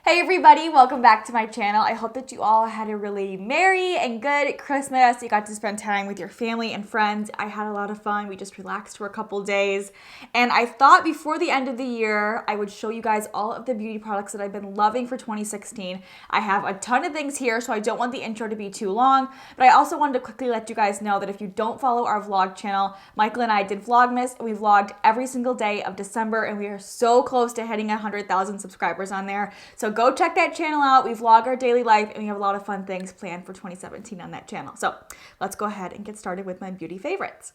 Hey everybody, welcome back to my channel. I hope that you all had a really merry and good Christmas. You got to spend time with your family and friends. I had a lot of fun. We just relaxed for a couple days. And I thought before the end of the year, I would show you guys all of the beauty products that I've been loving for 2016. I have a ton of things here, so I don't want the intro to be too long. But I also wanted to quickly let you guys know that if you don't follow our vlog channel, Michael and I did Vlogmas, and we vlogged every single day of December, and we are so close to hitting 100,000 subscribers on there. So go check that channel out. We vlog our daily life and we have a lot of fun things planned for 2017 on that channel. So let's go ahead and get started with my beauty favorites.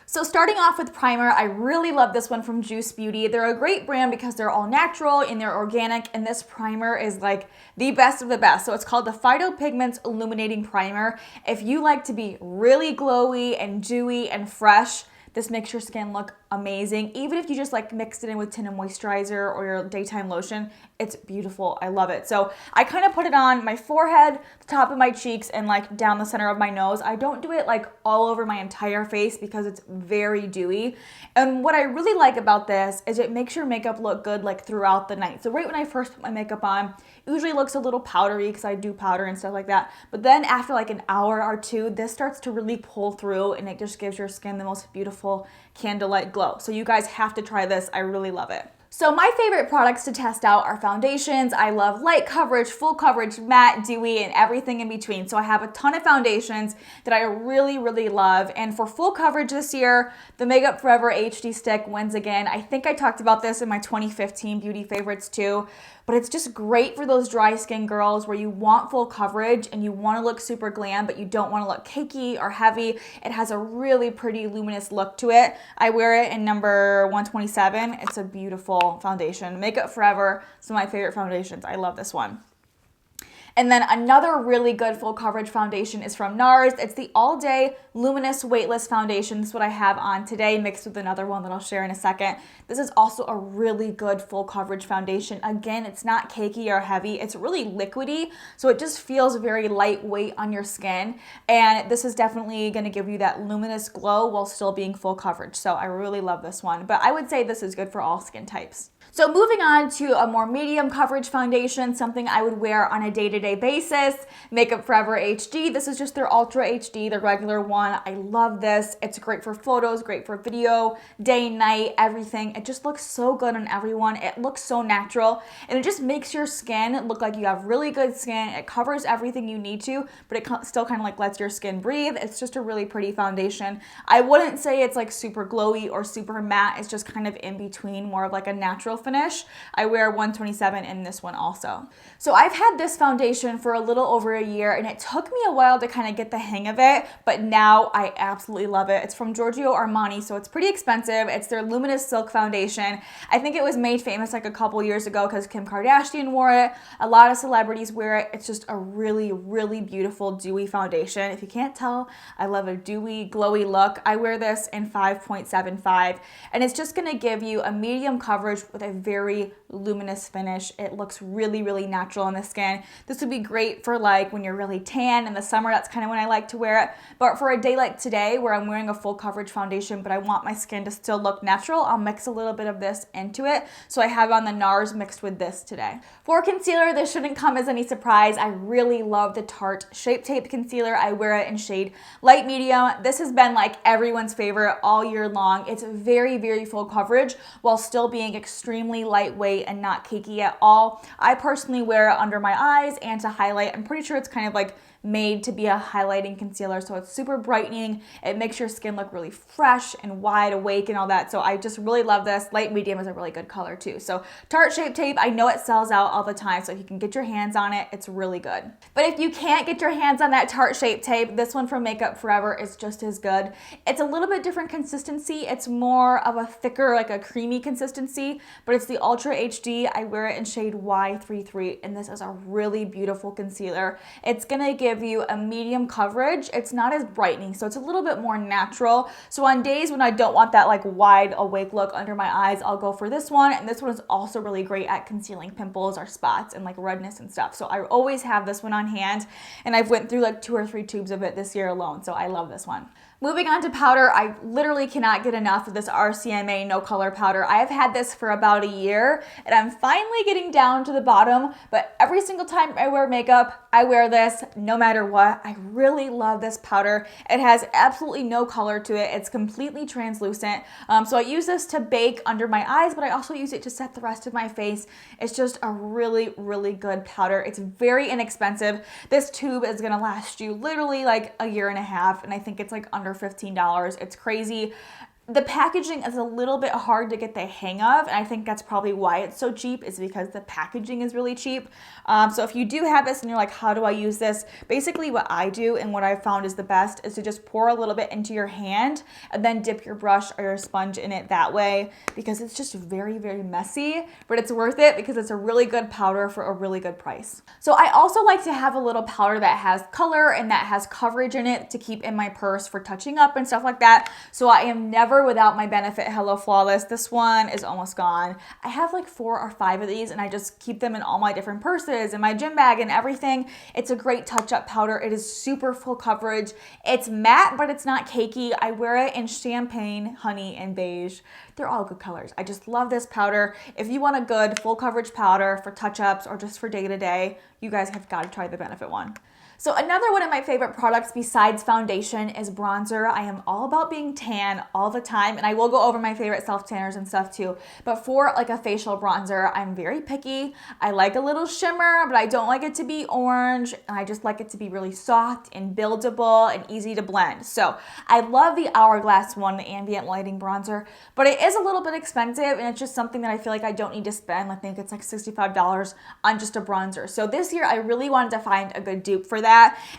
So starting off with primer, I really love this one from Juice Beauty. They're a great brand because they're all natural and they're organic, and this primer is like the best of the best. So it's called the Phytopigments Illuminating Primer. If you like to be really glowy and dewy and fresh, this makes your skin look amazing. Even if you just like mixed it in with tinted moisturizer or your daytime lotion, it's beautiful. I love it. So I kind of put it on my forehead, the top of my cheeks, and like down the center of my nose. I don't do it like all over my entire face because it's very dewy. And what I really like about this is it makes your makeup look good like throughout the night. So right when I first put my makeup on, it usually looks a little powdery because I do powder and stuff like that. But then after like an hour or two, this starts to really pull through and it just gives your skin the most beautiful candlelight glow. So you guys have to try this. I really love it. So my favorite products to test out are foundations. I love light coverage, full coverage, matte, dewy, and everything in between. So I have a ton of foundations that I really love. And for full coverage this year, the Makeup Forever HD Stick wins again. I think I talked about this in my 2015 beauty favorites too, but it's just great for those dry skin girls where you want full coverage and you want to look super glam, but you don't want to look cakey or heavy. It has a really pretty luminous look to it. I wear it in number 127. It's a beautiful foundation. Makeup Forever, some of my favorite foundations. I love this one. And then another really good full coverage foundation is from NARS. It's the All Day Luminous Weightless Foundation. This is what I have on today, mixed with another one that I'll share in a second. This is also a really good full coverage foundation. Again, it's not cakey or heavy. It's really liquidy, so it just feels very lightweight on your skin. And this is definitely going to give you that luminous glow while still being full coverage. So I really love this one. But I would say this is good for all skin types. So moving on to a more medium coverage foundation, something I would wear on a day-to-day basis, Makeup Forever HD. This is just their Ultra HD, the regular one. I love this. It's great for photos, great for video, day, night, everything. It just looks so good on everyone. It looks so natural, and it just makes your skin look like you have really good skin. It covers everything you need to, but it still kind of like lets your skin breathe. It's just a really pretty foundation. I wouldn't say it's like super glowy or super matte. It's just kind of in between, more of like a natural finish. I wear 127 in this one also. So I've had this foundation for a little over a year, and it took me a while to kind of get the hang of it, but now I absolutely love it. It's from Giorgio Armani, so it's pretty expensive. It's their Luminous Silk Foundation. I think it was made famous like a couple years ago because Kim Kardashian wore it. A lot of celebrities wear it. It's just a really beautiful dewy foundation. If you can't tell, I love a dewy, glowy look. I wear this in 5.75, and it's just gonna give you a medium coverage with a very luminous finish. It looks really natural on the skin. This would be great for like when you're really tan in the summer. That's kind of when I like to wear it. But for a day like today where I'm wearing a full coverage foundation but I want my skin to still look natural, I'll mix a little bit of this into it. So I have on the NARS mixed with this today. For concealer, this shouldn't come as any surprise. I really love the Tarte Shape Tape Concealer. I wear it in shade light medium. This has been like everyone's favorite all year long. It's very full coverage while still being extremely lightweight and not cakey at all. I personally wear it under my eyes and to highlight. I'm pretty sure it's kind of like made to be a highlighting concealer, so it's super brightening. It makes your skin look really fresh and wide awake and all that, so I just really love this. Light medium is a really good color too. So Tarte Shape Tape, I know it sells out all the time, so if you can get your hands on it, it's really good. But if you can't get your hands on that Tarte Shape Tape, this one from Makeup Forever is just as good. It's a little bit different consistency. It's more of a thicker, like a creamy consistency, but it's the Ultra HD. I wear it in shade Y33, and this is a really beautiful concealer. It's gonna give you a medium coverage. It's not as brightening, so it's a little bit more natural. So on days when I don't want that like wide awake look under my eyes, I'll go for this one. And this one is also really great at concealing pimples or spots and like redness and stuff. So I always have this one on hand, and I've went through like 2 or 3 tubes of it this year alone. So I love this one. Moving on to powder, I literally cannot get enough of this RCMA No Color Powder. I have had this for about a year, and I'm finally getting down to the bottom, but every single time I wear makeup, I wear this no matter what. I really love this powder. It has absolutely no color to it. It's completely translucent. So I use this to bake under my eyes, but I also use it to set the rest of my face. It's just a really, really good powder. It's very inexpensive. This tube is gonna last you literally like a year and a half, and I think it's like under $15. It's crazy. The packaging is a little bit hard to get the hang of, and I think that's probably why it's so cheap, is because the packaging is really cheap. So if you do have this and you're like, how do I use this? Basically what I do and what I've found is the best is to just pour a little bit into your hand and then dip your brush or your sponge in it that way, because it's just very, very messy, but it's worth it because it's a really good powder for a really good price. So I also like to have a little powder that has color and that has coverage in it to keep in my purse for touching up and stuff like that. So I am never without my Benefit Hello Flawless. This one is almost gone. I have like 4 or 5 of these, and I just keep them in all my different purses and my gym bag and everything. It's a great touch-up powder. It is super full coverage. It's matte, but it's not cakey. I wear it in champagne, honey, and beige. They're all good colors. I just love this powder. If you want a good full coverage powder for touch-ups or just for day-to-day, you guys have got to try the Benefit one. So another one of my favorite products besides foundation is bronzer. I am all about being tan all the time, and I will go over my favorite self-tanners and stuff too. But for like a facial bronzer, I'm very picky. I like a little shimmer, but I don't like it to be orange, and I just like it to be really soft and buildable and easy to blend. So I love the Hourglass one, the ambient lighting bronzer, but it is a little bit expensive, and it's just something that I feel like I don't need to spend. I think it's like $65 on just a bronzer. So this year I really wanted to find a good dupe for that.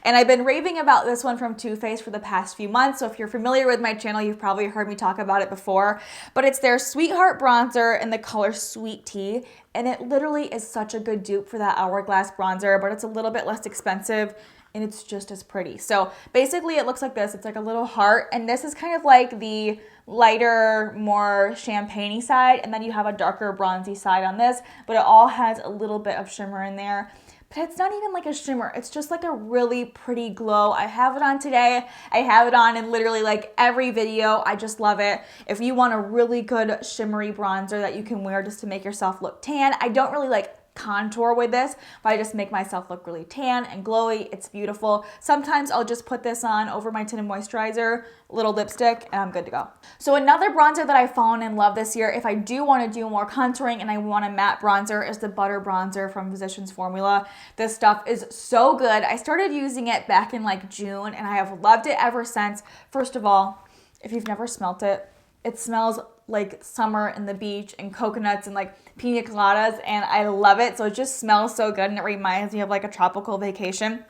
And I've been raving about this one from Too Faced for the past few months. So if you're familiar with my channel, you've probably heard me talk about it before. But it's their Sweetheart Bronzer in the color Sweet Tea. And it literally is such a good dupe for that Hourglass bronzer, but it's a little bit less expensive, and it's just as pretty. So basically it looks like this. It's like a little heart, and this is kind of like the lighter, more champagne-y side, and then you have a darker bronzy side on this, but it all has a little bit of shimmer in there. But it's not even like a shimmer. It's just like a really pretty glow. I have it on today. I have it on in literally like every video. I just love it. If you want a really good shimmery bronzer that you can wear just to make yourself look tan, I don't really like contour with this, but I just make myself look really tan and glowy. It's beautiful. Sometimes I'll just put this on over my tinted moisturizer, little lipstick, and I'm good to go. So another bronzer that I've fallen in love this year, if I do want to do more contouring and I want a matte bronzer, is the Butter Bronzer from Physicians Formula. This stuff is so good. I started using it back in like June, and I have loved it ever since. First of all, if you've never smelt it, it smells like summer and the beach and coconuts and like pina coladas, and I love it. So it just smells so good, and it reminds me of like a tropical vacation.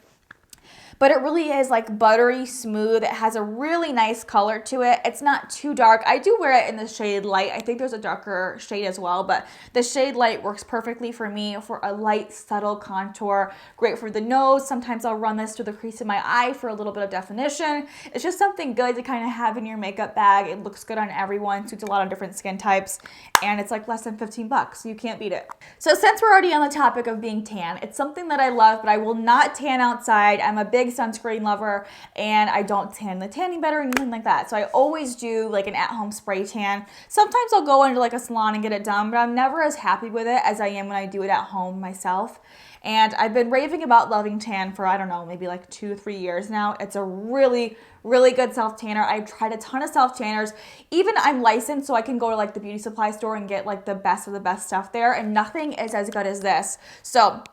But it really is like buttery smooth. It has a really nice color to it. It's not too dark. I do wear it in the shade Light. I think there's a darker shade as well, but the shade Light works perfectly for me for a light, subtle contour. Great for the nose. Sometimes I'll run this through the crease of my eye for a little bit of definition. It's just something good to kind of have in your makeup bag. It looks good on everyone, suits a lot of different skin types, and it's like less than 15 bucks. You can't beat it. So since we're already on the topic of being tan, it's something that I love, but I will not tan outside. I'm a big sunscreen lover, and I don't tan in the tanning bed or anything like that. So I always do like an at-home spray tan. Sometimes I'll go into like a salon and get it done, but I'm never as happy with it as I am when I do it at home myself. And I've been raving about Loving Tan for, I don't know, maybe like 2-3 years now. It's a really, really good self-tanner. I've tried a ton of self-tanners. Even I'm licensed, so I can go to like the beauty supply store and get like the best of the best stuff there, and nothing is as good as this. So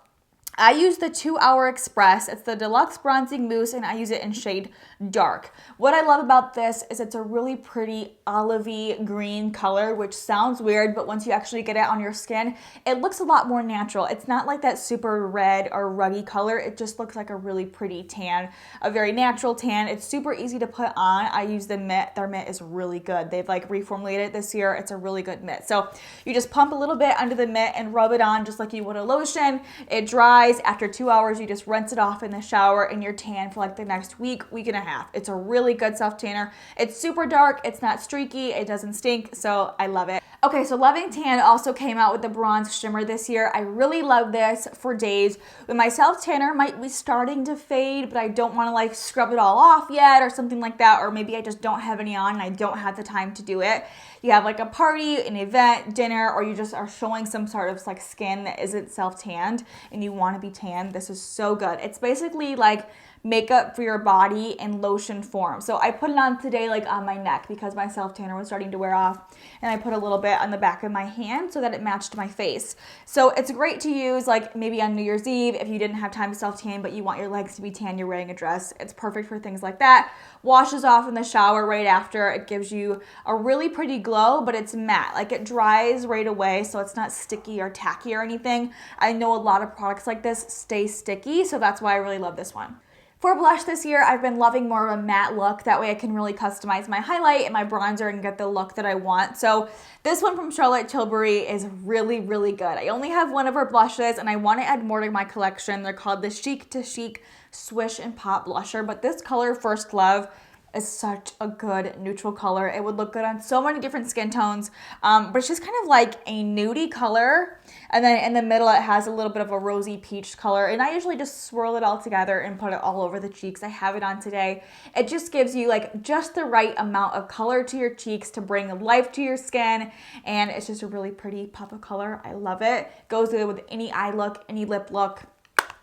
I use the 2 Hour Express. It's the Deluxe Bronzing Mousse, and I use it in shade Dark. What I love about this is it's a really pretty olivey green color, which sounds weird, but once you actually get it on your skin, it looks a lot more natural. It's not like that super red or ruggy color. It just looks like a really pretty tan, a very natural tan. It's super easy to put on. I use the mitt. Their mitt is really good. They've like reformulated it this year. It's a really good mitt. So you just pump a little bit under the mitt and rub it on just like you would a lotion. It dries. After 2 hours, you just rinse it off in the shower, and you're tan for like the next week and a half. It's a really good self tanner. It's super dark. It's not streaky. It doesn't stink. So I love it. Okay, so Loving Tan also came out with the bronze shimmer this year. I really love this for days when my self tanner might be starting to fade, but I don't want to like scrub it all off yet or something like that, or maybe I just don't have any on and I don't have the time to do it. You have like a party, an event, dinner, or you just are showing some sort of like skin that isn't self tanned and you want to be tanned. This is so good. It's basically like makeup for your body in lotion form. So I put it on today like on my neck because my self tanner was starting to wear off, and I put a little bit on the back of my hand so that it matched my face. So it's great to use like maybe on New Year's Eve if you didn't have time to self tan but you want your legs to be tan, you're wearing a dress. It's perfect for things like that. Washes off in the shower right after. It gives you a really pretty glow, but it's matte. Like it dries right away, so it's not sticky or tacky or anything. I know a lot of products like this stay sticky, so that's why I really love this one. For blush this year, I've been loving more of a matte look. That way I can really customize my highlight and my bronzer and get the look that I want. So this one from Charlotte Tilbury is really, really good. I only have one of her blushes and I want to add more to my collection. They're called the Chic to Chic Swish and Pop Blusher, but this color, First Love, is such a good neutral color. It would look good on so many different skin tones, but it's just kind of like a nudie color. And then in the middle, it has a little bit of a rosy peach color. And I usually just swirl it all together and put it all over the cheeks. I have it on today. It just gives you like just the right amount of color to your cheeks to bring life to your skin. And it's just a really pretty pop of color. I love it. Goes good with any eye look, any lip look.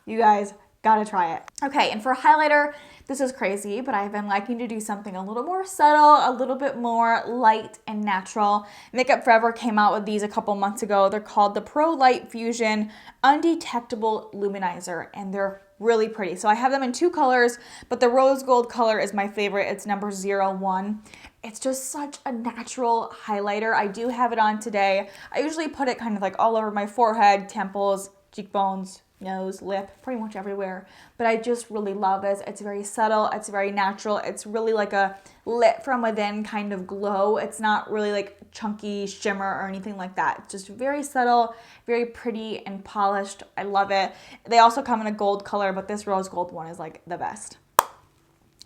You guys gotta try it. Okay, and for highlighter, this is crazy, but I've been liking to do something a little more subtle, a little bit more light and natural. Makeup Forever came out with these a couple months ago. They're called the Pro Light Fusion Undetectable Luminizer, and they're really pretty. So I have them in two colors, but the rose gold color is my favorite. It's number 01. It's just such a natural highlighter. I do have it on today. I usually put it kind of like all over my forehead, temples, cheekbones, nose, lip, pretty much everywhere. But I just really love this. It's very subtle. It's very natural. It's really like a lit from within kind of glow. It's not really like chunky shimmer or anything like that. It's just very subtle, very pretty and polished. I love it. They also come in a gold color, but this rose gold one is like the best.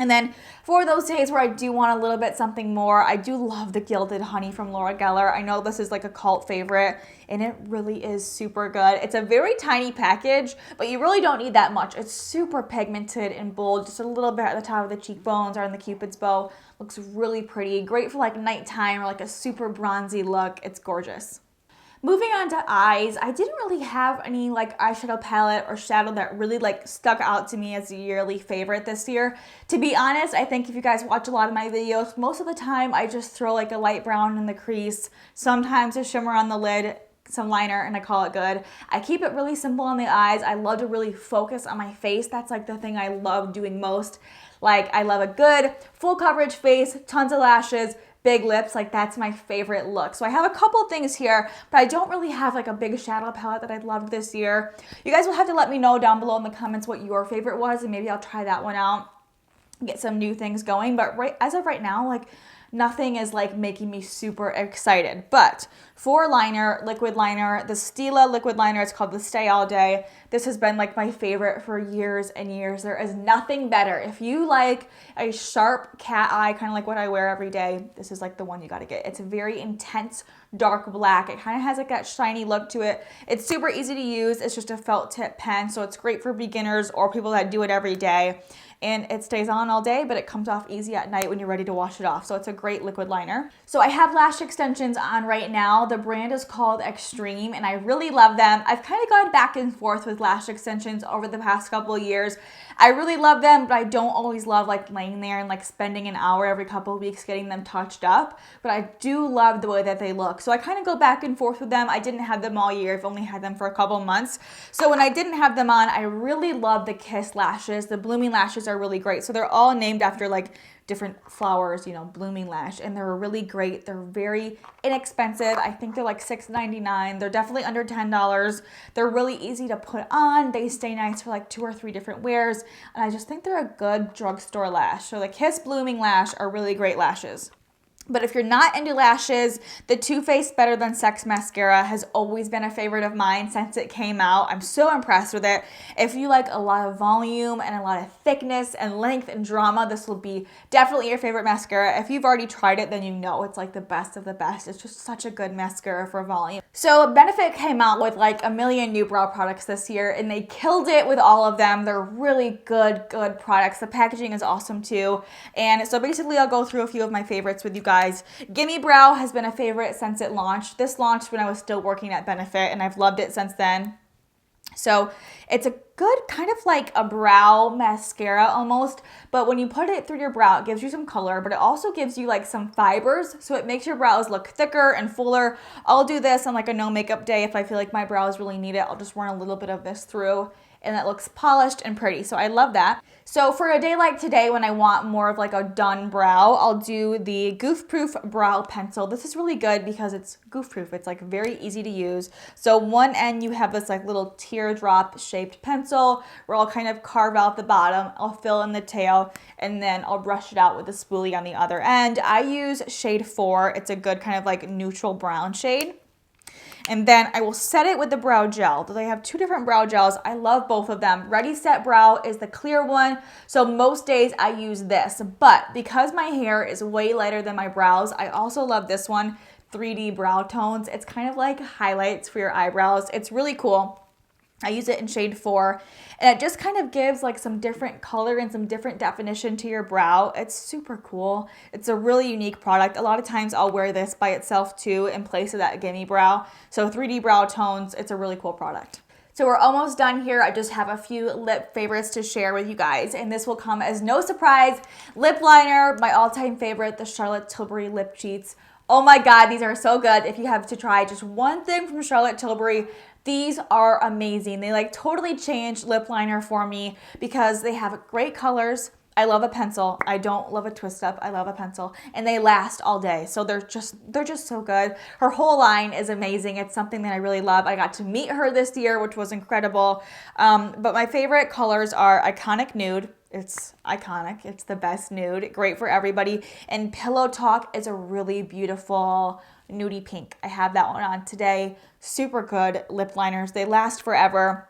And then for those days where I do want a little bit something more, I do love the Gilded Honey from Laura Geller. I know this is like a cult favorite, and it really is super good. It's a very tiny package, but you really don't need that much. It's super pigmented and bold, just a little bit at the top of the cheekbones or in the Cupid's bow. Looks really pretty. Great for like nighttime or like a super bronzy look. It's gorgeous. Moving on to eyes, I didn't really have any like eyeshadow palette or shadow that really like stuck out to me as a yearly favorite this year. To be honest, I think if you guys watch a lot of my videos, most of the time I just throw like a light brown in the crease, sometimes a shimmer on the lid, some liner, and I call it good. I keep it really simple on the eyes. I love to really focus on my face. That's like the thing I love doing most. Like I love a good full coverage face, tons of lashes, big lips. Like that's my favorite look. So I have a couple things here, but I don't really have like a big shadow palette that I loved this year. You guys will have to let me know down below in the comments what your favorite was, and maybe I'll try that one out, get some new things going. But as of right now, like nothing is like making me super excited. But for liner, liquid liner, the Stila liquid liner, it's called the Stay All Day. This has been like my favorite for years and years. There is nothing better. If you like a sharp cat eye, kind of like what I wear every day, this is like the one you gotta get. It's a very intense dark black. It kind of has like that shiny look to it. It's super easy to use. It's just a felt tip pen, so it's great for beginners or people that do it every day. And it stays on all day, but it comes off easy at night when you're ready to wash it off. So it's a great liquid liner. So I have lash extensions on right now. The brand is called Extreme, and I really love them. I've kind of gone back and forth with lash extensions over the past couple of years. I really love them, but I don't always love like laying there and like spending an hour every couple of weeks getting them touched up. But I do love the way that they look. So I kind of go back and forth with them. I didn't have them all year. I've only had them for a couple months. So when I didn't have them on, I really love the Kiss lashes. The blooming lashes are really great. So they're all named after like different flowers, you know, blooming lash, and they're really great. They're very inexpensive. I think they're like $6.99. They're definitely under $10. They're really easy to put on. They stay nice for like 2 or 3 different wears, and I just think they're a good drugstore lash. So the Kiss blooming lash are really great lashes. But if you're not into lashes, the Too Faced Better Than Sex mascara has always been a favorite of mine since it came out. I'm so impressed with it. If you like a lot of volume and a lot of thickness and length and drama, this will be definitely your favorite mascara. If you've already tried it, then you know it's like the best of the best. It's just such a good mascara for volume. So Benefit came out with like a million new brow products this year, and they killed it with all of them. They're really good products. The packaging is awesome too. And so basically I'll go through a few of my favorites with you guys. Gimme Brow has been a favorite since it launched. This launched when I was still working at Benefit, and I've loved it since then. So it's a good kind of like a brow mascara almost, but when you put it through your brow, it gives you some color, but it also gives you like some fibers, so it makes your brows look thicker and fuller. I'll do this on like a no makeup day. If I feel like my brows really need it, I'll just run a little bit of this through, and it looks polished and pretty, so I love that. So for a day like today, when I want more of like a done brow, I'll do the Goof Proof Brow Pencil. This is really good because it's goof proof. It's like very easy to use. So one end you have this like little teardrop shaped pencil where I'll kind of carve out the bottom, I'll fill in the tail, and then I'll brush it out with a spoolie on the other end. I use shade 4. It's a good kind of like neutral brown shade. And then I will set it with the brow gel. They have 2 different brow gels. I love both of them. Ready Set Brow is the clear one. So most days I use this. But because my hair is way lighter than my brows, I also love this one, 3D Brow Tones. It's kind of like highlights for your eyebrows. It's really cool. I use it in shade 4, and it just kind of gives like some different color and some different definition to your brow. It's super cool. It's a really unique product. A lot of times I'll wear this by itself too in place of that Gimme Brow. So 3D Brow Tones, it's a really cool product. So we're almost done here. I just have a few lip favorites to share with you guys, and this will come as no surprise. Lip liner, my all-time favorite, the Charlotte Tilbury Lip Cheats. Oh my God, these are so good. If you have to try just one thing from Charlotte Tilbury, these are amazing. They like totally changed lip liner for me because they have great colors. I love a pencil. I don't love a twist up. I love a pencil, and they last all day. So they're just so good. Her whole line is amazing. It's something that I really love. I got to meet her this year, which was incredible. But my favorite colors are Iconic Nude. It's iconic. It's the best nude. Great for everybody. And Pillow Talk is a really beautiful nudie pink. I have that one on today. Super good lip liners. They last forever.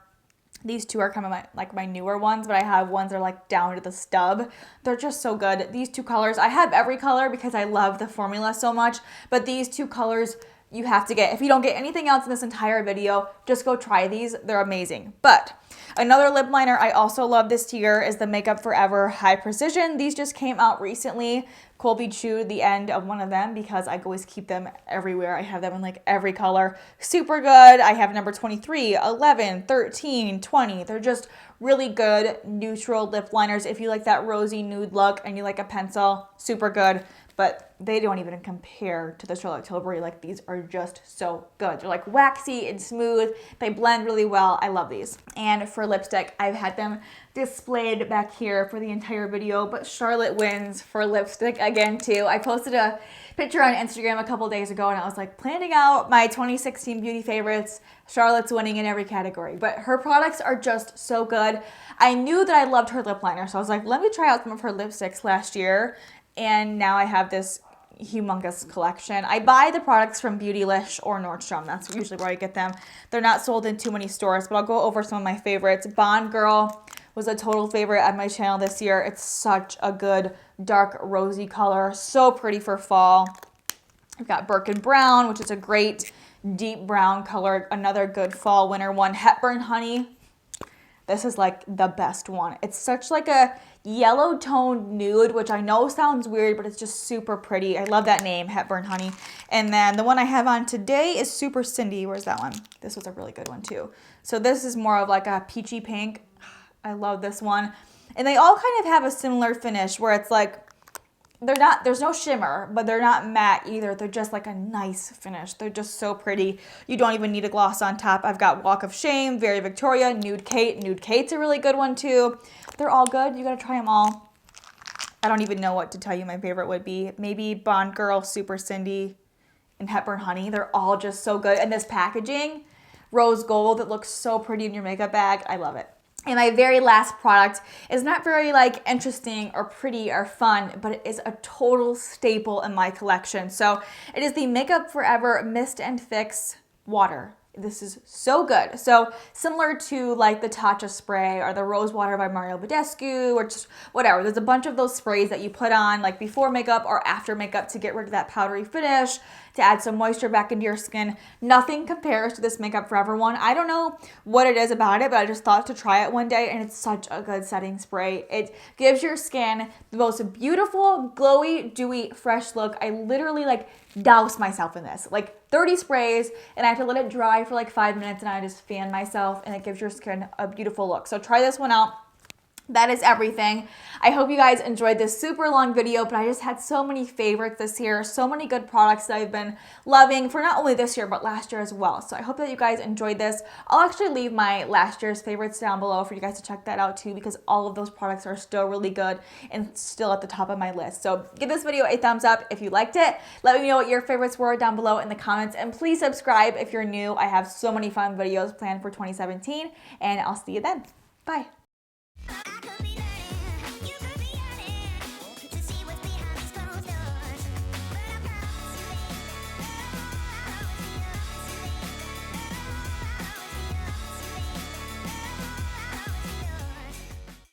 These 2 are kind of my newer ones, but I have ones that are like down to the stub. They're just so good. These 2 colors, I have every color because I love the formula so much, but these 2 colors you have to get. If you don't get anything else in this entire video, just go try these. They're amazing. But another lip liner I also love this year is the Makeup Forever High Precision. These just came out recently. Colby chewed the end of one of them because I always keep them everywhere. I have them in like every color. Super good. I have number 23, 11, 13, 20. They're just really good neutral lip liners. If you like that rosy nude look and you like a pencil, super good. But they don't even compare to the Charlotte Tilbury. Like, these are just so good. They're like waxy and smooth. They blend really well. I love these. And for lipstick, I've had them displayed back here for the entire video, but Charlotte wins for lipstick again too. I posted a picture on Instagram a couple days ago, and I was like planning out my 2016 beauty favorites. Charlotte's winning in every category, but her products are just so good. I knew that I loved her lip liner, so I was like, let me try out some of her lipsticks last year. And now I have this humongous collection. I buy the products from Beautylish or Nordstrom. That's usually where I get them. They're not sold in too many stores, but I'll go over some of my favorites. Bond Girl was a total favorite on my channel this year. It's such a good dark rosy color. So pretty for fall. I've got Birkin Brown, which is a great deep brown color. Another good fall winter one. Hepburn Honey. This is like the best one. It's such like a yellow toned nude, which I know sounds weird, but it's just super pretty. I love that name, Hepburn Honey. And then the one I have on today is Super Cindy. Where's that one? This was a really good one too. So this is more of like a peachy pink. I love this one. And they all kind of have a similar finish where it's like, there's no shimmer, but they're not matte either. They're just like a nice finish. They're just so pretty. You don't even need a gloss on top. I've got Walk of Shame, Very Victoria, Nude Kate. Nude Kate's a really good one too. They're all good. You gotta try them all. I don't even know what to tell you my favorite would be. Maybe Bond Girl, Super Cindy, and Hepburn Honey. They're all just so good. And this packaging, rose gold, it looks so pretty in your makeup bag. I love it. And my very last product is not very like interesting or pretty or fun, but it is a total staple in my collection. So it is the Makeup Forever Mist and Fix Water. This is so good. So similar to like the Tatcha spray or the Rose Water by Mario Badescu or just whatever. There's a bunch of those sprays that you put on like before makeup or after makeup to get rid of that powdery finish, to add some moisture back into your skin. Nothing compares to this Makeup Forever one. I don't know what it is about it, but I just thought to try it one day and it's such a good setting spray. It gives your skin the most beautiful, glowy, dewy, fresh look. I literally like douse myself in this, like 30 sprays, and I have to let it dry for like 5 minutes and I just fan myself and it gives your skin a beautiful look. So try this one out. That is everything. I hope you guys enjoyed this super long video, but I just had so many favorites this year, so many good products that I've been loving for not only this year, but last year as well. So I hope that you guys enjoyed this. I'll actually leave my last year's favorites down below for you guys to check that out too, because all of those products are still really good and still at the top of my list. So give this video a thumbs up if you liked it. Let me know what your favorites were down below in the comments, and please subscribe if you're new. I have so many fun videos planned for 2017, and I'll see you then. Bye.